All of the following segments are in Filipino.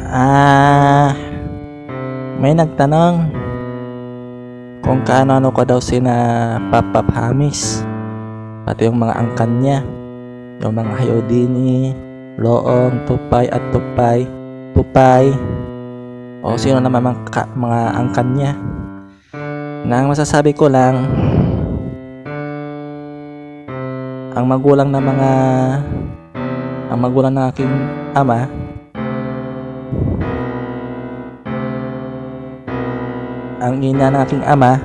Ah, may nagtanong kung kaano ko daw sina Papa Hamis, pati yung mga angkan niya, yung mga Hayodini, Loong, Tupay at Tupay, o sino naman mga angkan niya. Nang masasabi ko lang, ang magulang ng aking ama ang ina ng aking ama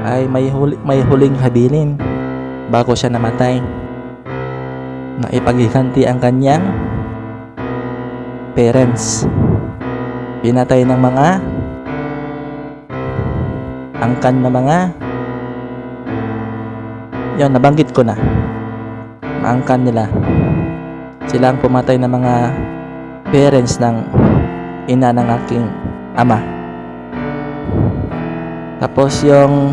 ay may huling habilin bago siya namatay, na ipaghiganti ang kanyang parents. Pinatay ng mga angkan na mga yon, nabanggit ko na, maangkan nila. Sila ang pumatay ng mga parents ng ina ng aking ama. Tapos yung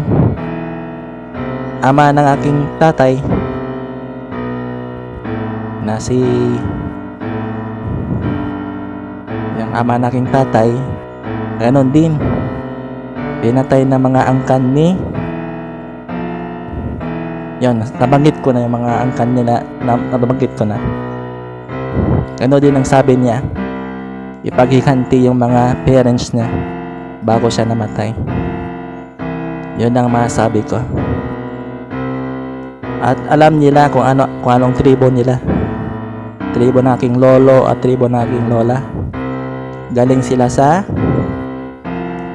ama ng aking tatay na yung ama ng aking tatay, ganon din, pinatay ng mga angkan ni yon, nabanggit ko na yung mga angkan nila, nabanggit ko na. Ganon din ang sabi niya, ipaghiganti yung mga parents niya bago siya namatay. Yun ang masabi ko. At alam nila kung anong tribo nila. Tribo ng aking lolo at tribo ng aking lola. Galing sila sa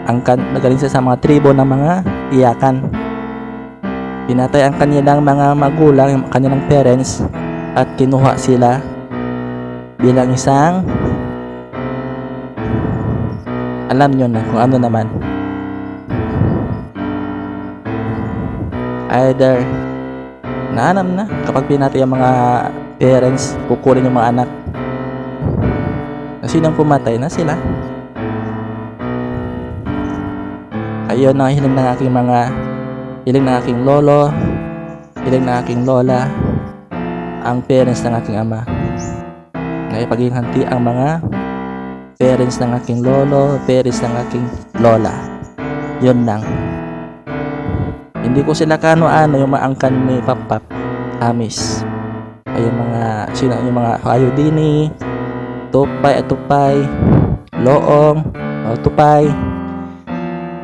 mga tribo ng mga iyakan. Pinatay ang kanilang mga magulang, yung kanilang parents, at kinuha sila bilang isang, alam nyo na kung ano naman, either naanam na kapag pinatay ang mga parents, kukunin yung mga anak. Sinong pumatay na sila. Ayun ang hiling ng aking lolo, hiling ng aking lola, ang parents ng aking ama, na ipaghiganti ang mga parents ng aking lolo, parents ng aking lola. Yun lang. Hindi ko sila kano-ano yung maangkan ni Papa Hamis. Ay yung mga Hayodini, Tupay, Loong, Tupay.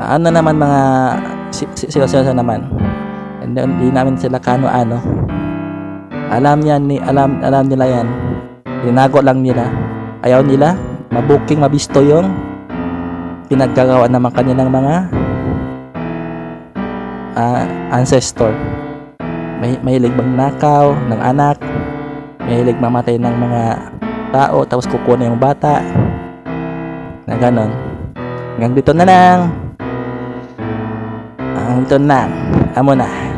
Ano naman mga sila naman. Hindi namin sila kano-ano. Alam nila yan. Tinago lang nila. Ayaw nila mabisto yung pinaggagawa naman kanilang mga ancestor. Mahilig magnakaw ng anak, mahilig mamatay ng mga tao, tapos kukunin yung bata na ganon. Hanggang dito na lang. Amo na.